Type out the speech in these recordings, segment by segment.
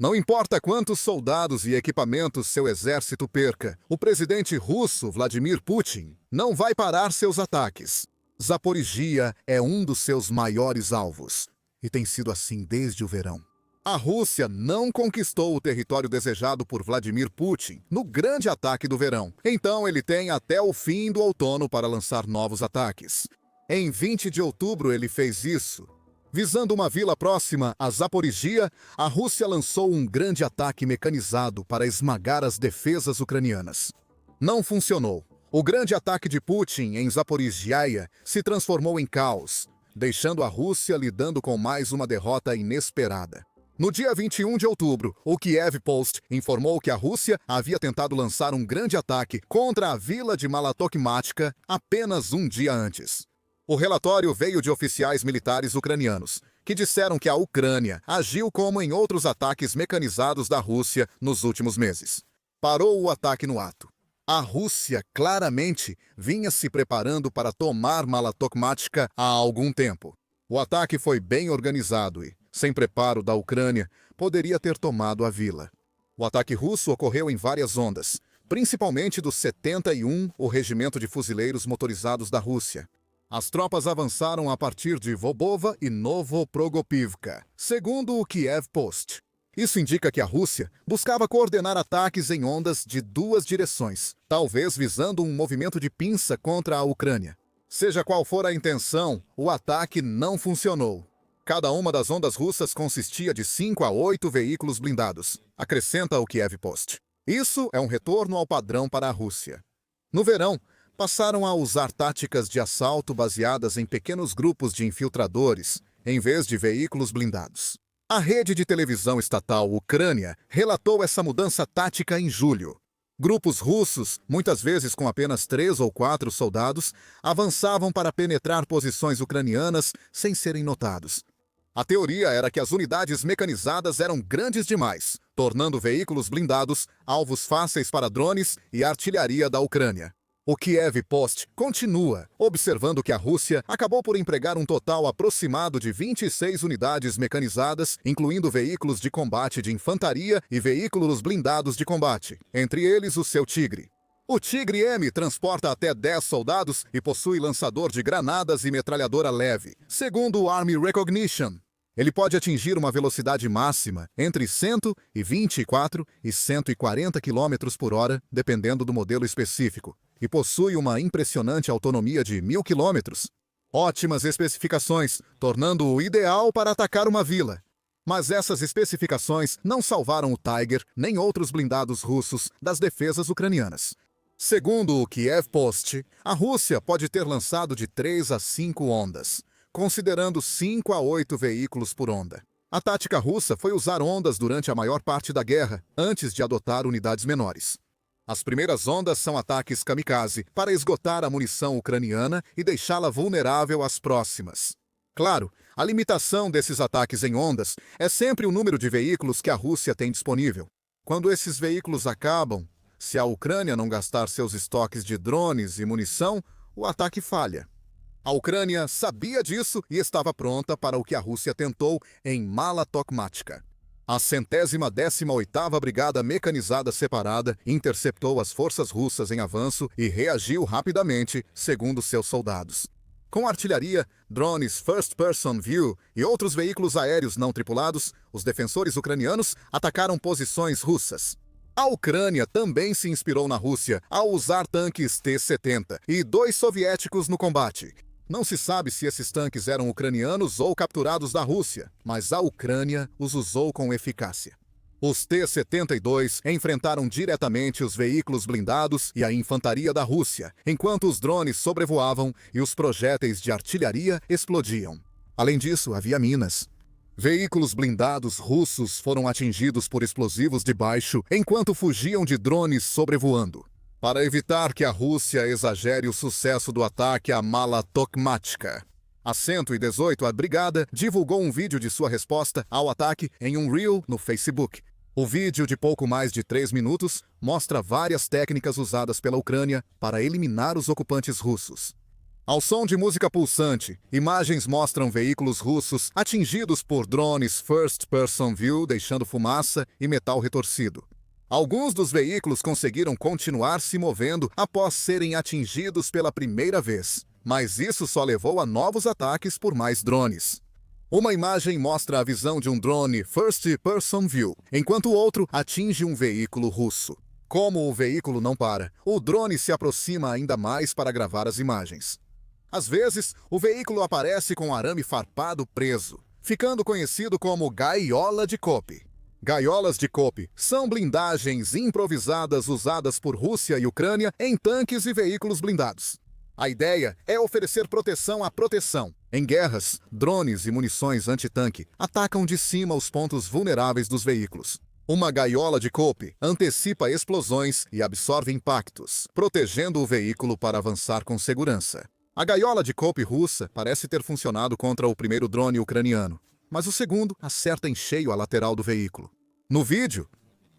Não importa quantos soldados e equipamentos seu exército perca, o presidente russo Vladimir Putin não vai parar seus ataques. Zaporizhia é um dos seus maiores alvos, e tem sido assim desde o verão. A Rússia não conquistou o território desejado por Vladimir Putin no grande ataque do verão, então ele tem até o fim do outono para lançar novos ataques. Em 20 de outubro ele fez isso. Visando uma vila próxima a Zaporizhia, a Rússia lançou um grande ataque mecanizado para esmagar as defesas ucranianas. Não funcionou. O grande ataque de Putin em Zaporizhia se transformou em caos, deixando a Rússia lidando com mais uma derrota inesperada. No dia 21 de outubro, o Kiev Post informou que a Rússia havia tentado lançar um grande ataque contra a vila de Malatokmatka apenas um dia antes. O relatório veio de oficiais militares ucranianos, que disseram que a Ucrânia agiu como em outros ataques mecanizados da Rússia nos últimos meses. Parou o ataque no ato. A Rússia claramente vinha se preparando para tomar Malatokmatka há algum tempo. O ataque foi bem organizado e, sem preparo da Ucrânia, poderia ter tomado a vila. O ataque russo ocorreu em várias ondas, principalmente do 71, o Regimento de Fuzileiros Motorizados da Rússia. As tropas avançaram a partir de Vobova e Novoprogopivka, segundo o Kiev Post. Isso indica que a Rússia buscava coordenar ataques em ondas de duas direções, talvez visando um movimento de pinça contra a Ucrânia. Seja qual for a intenção, o ataque não funcionou. Cada uma das ondas russas consistia de 5 a 8 veículos blindados, acrescenta o Kiev Post. Isso é um retorno ao padrão para a Rússia. No verão, passaram a usar táticas de assalto baseadas em pequenos grupos de infiltradores, em vez de veículos blindados. A rede de televisão estatal Ucrânia relatou essa mudança tática em julho. Grupos russos, muitas vezes com apenas 3 ou 4 soldados, avançavam para penetrar posições ucranianas sem serem notados. A teoria era que as unidades mecanizadas eram grandes demais, tornando veículos blindados alvos fáceis para drones e artilharia da Ucrânia. O Kiev Post continua, observando que a Rússia acabou por empregar um total aproximado de 26 unidades mecanizadas, incluindo veículos de combate de infantaria e veículos blindados de combate, entre eles o seu Tigre. O Tigre M transporta até 10 soldados e possui lançador de granadas e metralhadora leve, segundo o Army Recognition. Ele pode atingir uma velocidade máxima entre 124 e 140 km por hora, dependendo do modelo específico, e possui uma impressionante autonomia de 1000 km. Ótimas especificações, tornando-o ideal para atacar uma vila. Mas essas especificações não salvaram o Tiger nem outros blindados russos das defesas ucranianas. Segundo o Kiev Post, a Rússia pode ter lançado de 3 a 5 ondas, considerando 5 a 8 veículos por onda. A tática russa foi usar ondas durante a maior parte da guerra, antes de adotar unidades menores. As primeiras ondas são ataques kamikaze para esgotar a munição ucraniana e deixá-la vulnerável às próximas. Claro, a limitação desses ataques em ondas é sempre o número de veículos que a Rússia tem disponível. Quando esses veículos acabam, se a Ucrânia não gastar seus estoques de drones e munição, o ataque falha. A Ucrânia sabia disso e estava pronta para o que a Rússia tentou em Malatokmatka. A 118ª Brigada Mecanizada Separada interceptou as forças russas em avanço e reagiu rapidamente, segundo seus soldados. Com artilharia, drones First Person View e outros veículos aéreos não tripulados, os defensores ucranianos atacaram posições russas. A Ucrânia também se inspirou na Rússia ao usar tanques T-70 e 2 soviéticos no combate. Não se sabe se esses tanques eram ucranianos ou capturados da Rússia, mas a Ucrânia os usou com eficácia. Os T-72 enfrentaram diretamente os veículos blindados e a infantaria da Rússia, enquanto os drones sobrevoavam e os projéteis de artilharia explodiam. Além disso, havia minas. Veículos blindados russos foram atingidos por explosivos de baixo enquanto fugiam de drones sobrevoando. Para evitar que a Rússia exagere o sucesso do ataque a Malatokmatka, a 118ª Brigada divulgou um vídeo de sua resposta ao ataque em um reel no Facebook. O vídeo, de pouco mais de 3 minutos, mostra várias técnicas usadas pela Ucrânia para eliminar os ocupantes russos. Ao som de música pulsante, imagens mostram veículos russos atingidos por drones First Person View, deixando fumaça e metal retorcido. Alguns dos veículos conseguiram continuar se movendo após serem atingidos pela primeira vez, mas isso só levou a novos ataques por mais drones. Uma imagem mostra a visão de um drone First Person View, enquanto o outro atinge um veículo russo. Como o veículo não para, o drone se aproxima ainda mais para gravar as imagens. Às vezes, o veículo aparece com arame farpado preso, ficando conhecido como gaiola de Kopy. Gaiolas de Kopy são blindagens improvisadas usadas por Rússia e Ucrânia em tanques e veículos blindados. A ideia é oferecer proteção à proteção. Em guerras, drones e munições antitanque atacam de cima os pontos vulneráveis dos veículos. Uma gaiola de Kopy antecipa explosões e absorve impactos, protegendo o veículo para avançar com segurança. A gaiola de Kopy russa parece ter funcionado contra o primeiro drone ucraniano, mas o segundo acerta em cheio a lateral do veículo. No vídeo,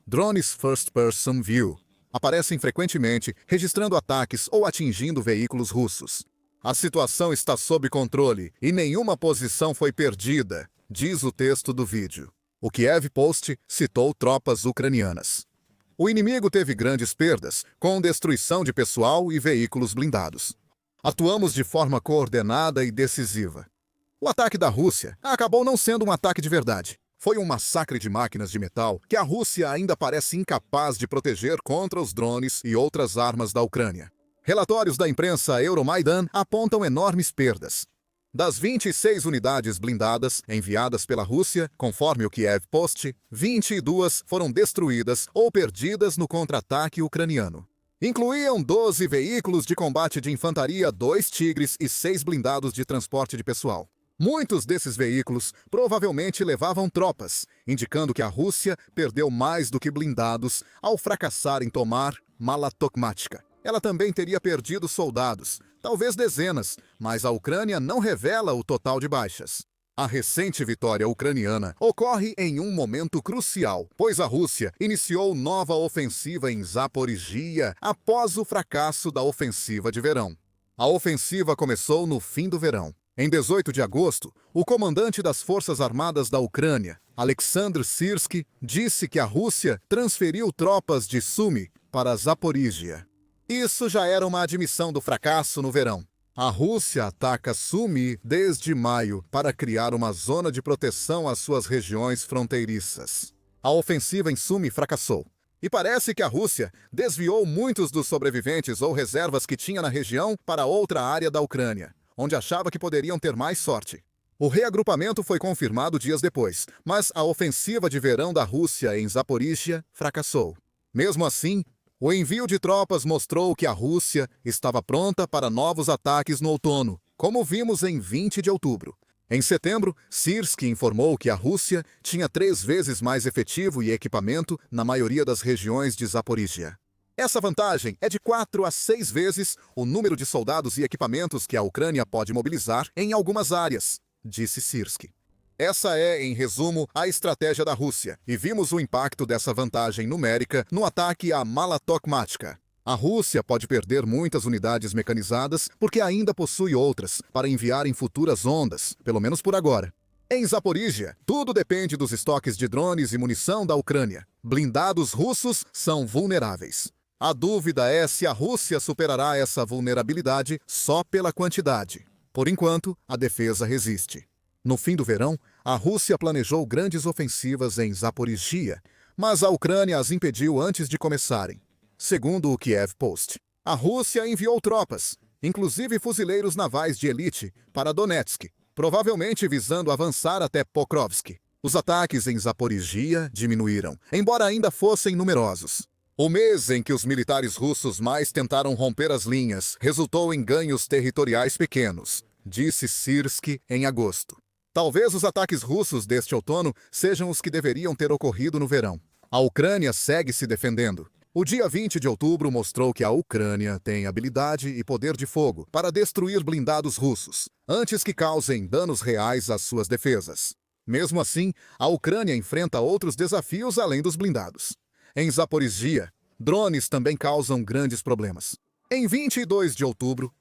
drones First Person View aparecem frequentemente registrando ataques ou atingindo veículos russos. A situação está sob controle e nenhuma posição foi perdida, diz o texto do vídeo. O Kiev Post citou tropas ucranianas. O inimigo teve grandes perdas, com destruição de pessoal e veículos blindados. Atuamos de forma coordenada e decisiva. O ataque da Rússia acabou não sendo um ataque de verdade. Foi um massacre de máquinas de metal que a Rússia ainda parece incapaz de proteger contra os drones e outras armas da Ucrânia. Relatórios da imprensa Euromaidan apontam enormes perdas. Das 26 unidades blindadas enviadas pela Rússia, conforme o Kiev Post, 22 foram destruídas ou perdidas no contra-ataque ucraniano. Incluíam 12 veículos de combate de infantaria, 2 Tigres e 6 blindados de transporte de pessoal. Muitos desses veículos provavelmente levavam tropas, indicando que a Rússia perdeu mais do que blindados ao fracassar em tomar Malatokmatka. Ela também teria perdido soldados, talvez dezenas, mas a Ucrânia não revela o total de baixas. A recente vitória ucraniana ocorre em um momento crucial, pois a Rússia iniciou nova ofensiva em Zaporizhia após o fracasso da ofensiva de verão. A ofensiva começou no fim do verão. Em 18 de agosto, o comandante das Forças Armadas da Ucrânia, Alexandr Syrskyi, disse que a Rússia transferiu tropas de Sumy para Zaporizhia. Isso já era uma admissão do fracasso no verão. A Rússia ataca Sumy desde maio para criar uma zona de proteção às suas regiões fronteiriças. A ofensiva em Sumy fracassou. E parece que a Rússia desviou muitos dos sobreviventes ou reservas que tinha na região para outra área da Ucrânia, onde achava que poderiam ter mais sorte. O reagrupamento foi confirmado dias depois, mas a ofensiva de verão da Rússia em Zaporizhia fracassou. Mesmo assim, o envio de tropas mostrou que a Rússia estava pronta para novos ataques no outono, como vimos em 20 de outubro. Em setembro, Syrskyi informou que a Rússia tinha 3 vezes mais efetivo e equipamento na maioria das regiões de Zaporizhia. Essa vantagem é de 4 a 6 vezes o número de soldados e equipamentos que a Ucrânia pode mobilizar em algumas áreas, disse Syrskyi. Essa é, em resumo, a estratégia da Rússia, e vimos o impacto dessa vantagem numérica no ataque a Malatokmatka. A Rússia pode perder muitas unidades mecanizadas porque ainda possui outras para enviar em futuras ondas, pelo menos por agora. Em Zaporizhia, tudo depende dos estoques de drones e munição da Ucrânia. Blindados russos são vulneráveis. A dúvida é se a Rússia superará essa vulnerabilidade só pela quantidade. Por enquanto, a defesa resiste. No fim do verão, a Rússia planejou grandes ofensivas em Zaporizhia, mas a Ucrânia as impediu antes de começarem. Segundo o Kiev Post, a Rússia enviou tropas, inclusive fuzileiros navais de elite, para Donetsk, provavelmente visando avançar até Pokrovsk. Os ataques em Zaporizhia diminuíram, embora ainda fossem numerosos. O mês em que os militares russos mais tentaram romper as linhas resultou em ganhos territoriais pequenos, disse Syrskyi em agosto. Talvez os ataques russos deste outono sejam os que deveriam ter ocorrido no verão. A Ucrânia segue se defendendo. O dia 20 de outubro mostrou que a Ucrânia tem habilidade e poder de fogo para destruir blindados russos, antes que causem danos reais às suas defesas. Mesmo assim, a Ucrânia enfrenta outros desafios além dos blindados. Em Zaporizhia, drones também causam grandes problemas. Em 22 de outubro,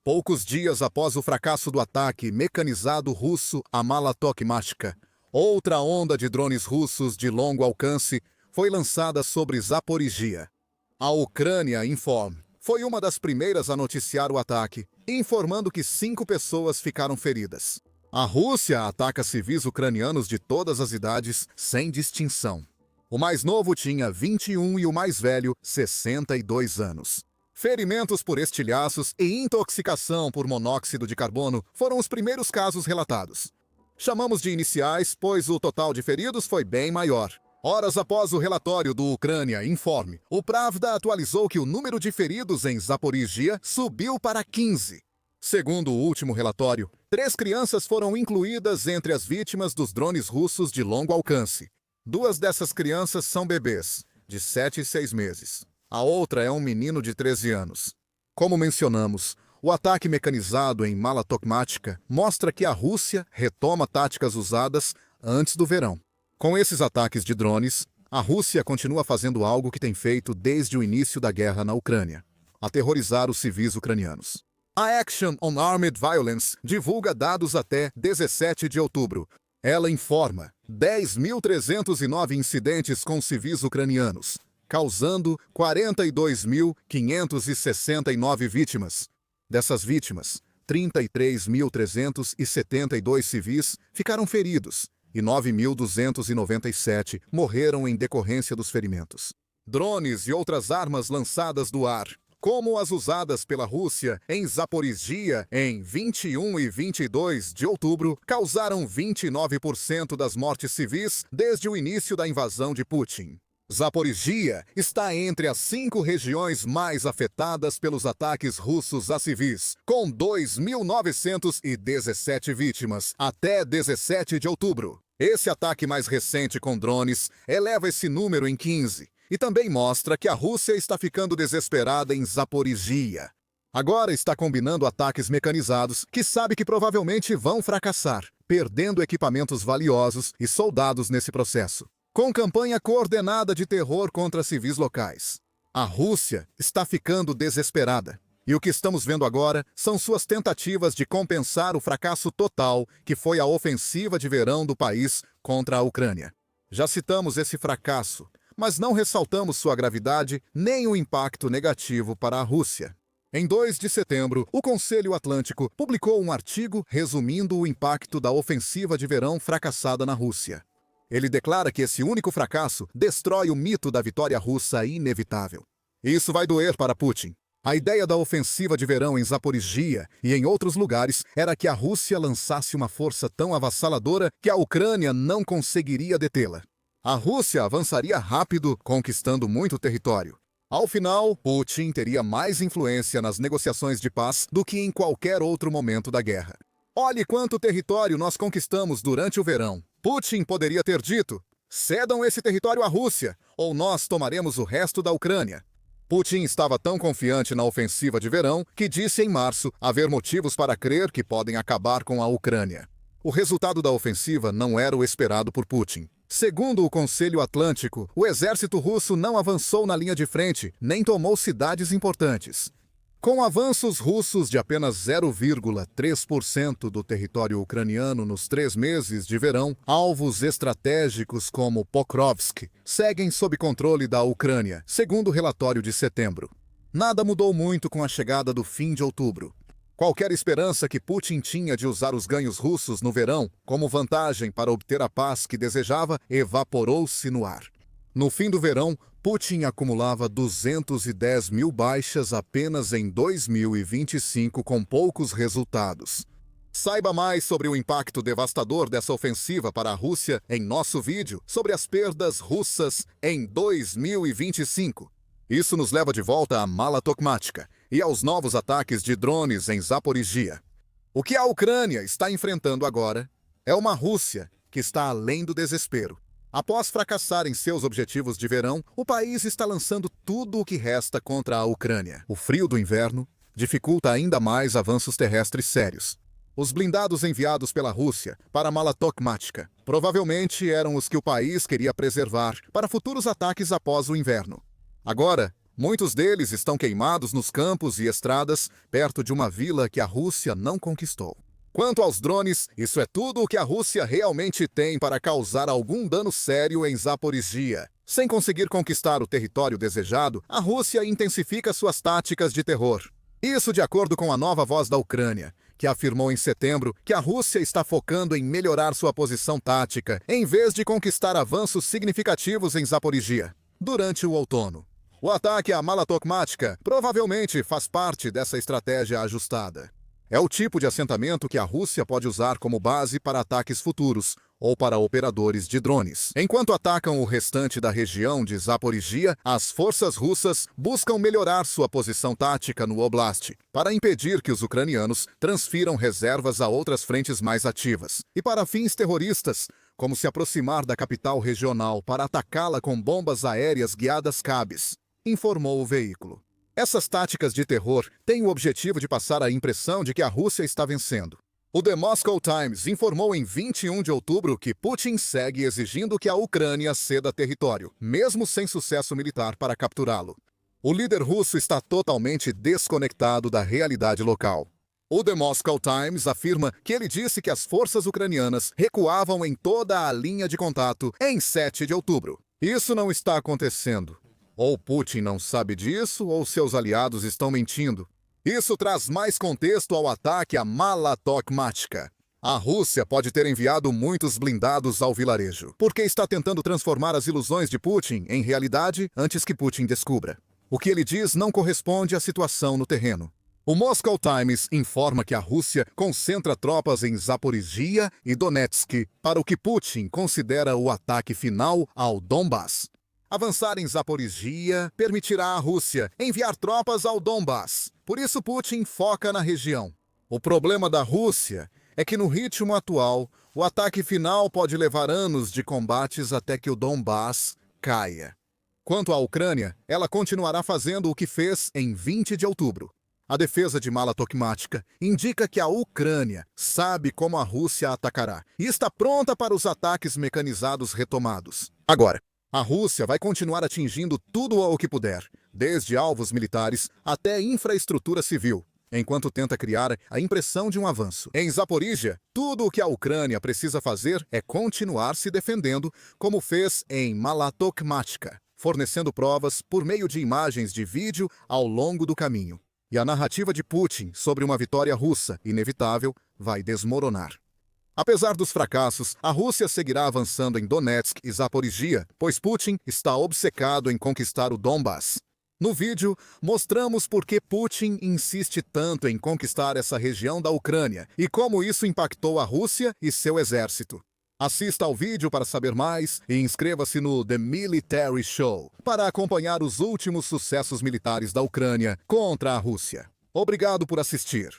Poucos dias após o fracasso do ataque mecanizado russo a Mala-Tokmatska, outra onda de drones russos de longo alcance foi lançada sobre Zaporizhia. A Ucrânia Inform foi uma das primeiras a noticiar o ataque, informando que 5 pessoas ficaram feridas. A Rússia ataca civis ucranianos de todas as idades, sem distinção. O mais novo tinha 21 e o mais velho, 62 anos. Ferimentos por estilhaços e intoxicação por monóxido de carbono foram os primeiros casos relatados. Chamamos de iniciais, pois o total de feridos foi bem maior. Horas após o relatório do Ucrânia Inform, o Pravda atualizou que o número de feridos em Zaporizhia subiu para 15. Segundo o último relatório, 3 crianças foram incluídas entre as vítimas dos drones russos de longo alcance. 2 dessas crianças são bebês, de 7 e 6 meses. A outra é um menino de 13 anos. Como mencionamos, o ataque mecanizado em Mala-Tokmatska mostra que a Rússia retoma táticas usadas antes do verão. Com esses ataques de drones, a Rússia continua fazendo algo que tem feito desde o início da guerra na Ucrânia: aterrorizar os civis ucranianos. A Action on Armed Violence divulga dados até 17 de outubro. Ela informa 10.309 incidentes com civis ucranianos, causando 42.569 vítimas. Dessas vítimas, 33.372 civis ficaram feridos e 9.297 morreram em decorrência dos ferimentos. Drones e outras armas lançadas do ar, como as usadas pela Rússia em Zaporizhia em 21 e 22 de outubro, causaram 29% das mortes civis desde o início da invasão de Putin. Zaporizhia está entre as 5 regiões mais afetadas pelos ataques russos a civis, com 2.917 vítimas até 17 de outubro. Esse ataque mais recente com drones eleva esse número em 15 e também mostra que a Rússia está ficando desesperada em Zaporizhia. Agora está combinando ataques mecanizados que sabe que provavelmente vão fracassar, perdendo equipamentos valiosos e soldados nesse processo. Com campanha coordenada de terror contra civis locais. A Rússia está ficando desesperada. E o que estamos vendo agora são suas tentativas de compensar o fracasso total que foi a ofensiva de verão do país contra a Ucrânia. Já citamos esse fracasso, mas não ressaltamos sua gravidade nem o impacto negativo para a Rússia. Em 2 de setembro, o Conselho Atlântico publicou um artigo resumindo o impacto da ofensiva de verão fracassada na Rússia. Ele declara que esse único fracasso destrói o mito da vitória russa inevitável. Isso vai doer para Putin. A ideia da ofensiva de verão em Zaporizhia e em outros lugares era que a Rússia lançasse uma força tão avassaladora que a Ucrânia não conseguiria detê-la. A Rússia avançaria rápido, conquistando muito território. Ao final, Putin teria mais influência nas negociações de paz do que em qualquer outro momento da guerra. Olhe quanto território nós conquistamos durante o verão. Putin poderia ter dito: cedam esse território à Rússia, ou nós tomaremos o resto da Ucrânia. Putin estava tão confiante na ofensiva de verão que disse em março haver motivos para crer que podem acabar com a Ucrânia. O resultado da ofensiva não era o esperado por Putin. Segundo o Conselho Atlântico, o exército russo não avançou na linha de frente, nem tomou cidades importantes. Com avanços russos de apenas 0,3% do território ucraniano nos 3 meses de verão, alvos estratégicos como Pokrovsk seguem sob controle da Ucrânia, segundo o relatório de setembro. Nada mudou muito com a chegada do fim de outubro. Qualquer esperança que Putin tinha de usar os ganhos russos no verão como vantagem para obter a paz que desejava evaporou-se no ar. No fim do verão, Putin acumulava 210 mil baixas apenas em 2025 com poucos resultados. Saiba mais sobre o impacto devastador dessa ofensiva para a Rússia em nosso vídeo sobre as perdas russas em 2025. Isso nos leva de volta a Mala-Tokmatska e aos novos ataques de drones em Zaporizhia. O que a Ucrânia está enfrentando agora é uma Rússia que está além do desespero. Após fracassar em seus objetivos de verão, o país está lançando tudo o que resta contra a Ucrânia. O frio do inverno dificulta ainda mais avanços terrestres sérios. Os blindados enviados pela Rússia para Mala-Tokmatska provavelmente eram os que o país queria preservar para futuros ataques após o inverno. Agora, Muitos deles estão queimados nos campos e estradas perto de uma vila que a Rússia não conquistou. Quanto aos drones, isso é tudo o que a Rússia realmente tem para causar algum dano sério em Zaporizhia. Sem conseguir conquistar o território desejado, a Rússia intensifica suas táticas de terror. Isso de acordo com a nova voz da Ucrânia, que afirmou em setembro que a Rússia está focando em melhorar sua posição tática, em vez de conquistar avanços significativos em Zaporizhia. Durante o outono, o ataque à Mala Tokmatka provavelmente faz parte dessa estratégia ajustada. É o tipo de assentamento que a Rússia pode usar como base para ataques futuros ou para operadores de drones. Enquanto atacam o restante da região de Zaporizhia, as forças russas buscam melhorar sua posição tática no Oblast, para impedir que os ucranianos transfiram reservas a outras frentes mais ativas. E para fins terroristas, como se aproximar da capital regional para atacá-la com bombas aéreas guiadas cabes, informou o veículo. Essas táticas de terror têm o objetivo de passar a impressão de que a Rússia está vencendo. O The Moscow Times informou em 21 de outubro que Putin segue exigindo que a Ucrânia ceda território, mesmo sem sucesso militar para capturá-lo. O líder russo está totalmente desconectado da realidade local. O The Moscow Times afirma que ele disse que as forças ucranianas recuavam em toda a linha de contato em 7 de outubro. Isso não está acontecendo. Ou Putin não sabe disso, ou seus aliados estão mentindo. Isso traz mais contexto ao ataque à Mala Tokmatka. A Rússia pode ter enviado muitos blindados ao vilarejo, porque está tentando transformar as ilusões de Putin em realidade antes que Putin descubra. O que ele diz não corresponde à situação no terreno. O Moscow Times informa que a Rússia concentra tropas em Zaporizhia e Donetsk para o que Putin considera o ataque final ao Donbass. Avançar em Zaporizhia permitirá à Rússia enviar tropas ao Donbass. Por isso Putin foca na região. O problema da Rússia é que no ritmo atual, o ataque final pode levar anos de combates até que o Donbass caia. Quanto à Ucrânia, ela continuará fazendo o que fez em 20 de outubro. A defesa de Mala Tokmatka indica que a Ucrânia sabe como a Rússia atacará e está pronta para os ataques mecanizados retomados. Agora, a Rússia vai continuar atingindo tudo o que puder, desde alvos militares até infraestrutura civil, enquanto tenta criar a impressão de um avanço. Em Zaporizhia, tudo o que a Ucrânia precisa fazer é continuar se defendendo, como fez em Mala Tokmatka, fornecendo provas por meio de imagens de vídeo ao longo do caminho. E a narrativa de Putin sobre uma vitória russa inevitável vai desmoronar. Apesar dos fracassos, a Rússia seguirá avançando em Donetsk e Zaporizhia, pois Putin está obcecado em conquistar o Donbass. No vídeo, mostramos por que Putin insiste tanto em conquistar essa região da Ucrânia e como isso impactou a Rússia e seu exército. Assista ao vídeo para saber mais e inscreva-se no The Military Show para acompanhar os últimos sucessos militares da Ucrânia contra a Rússia. Obrigado por assistir.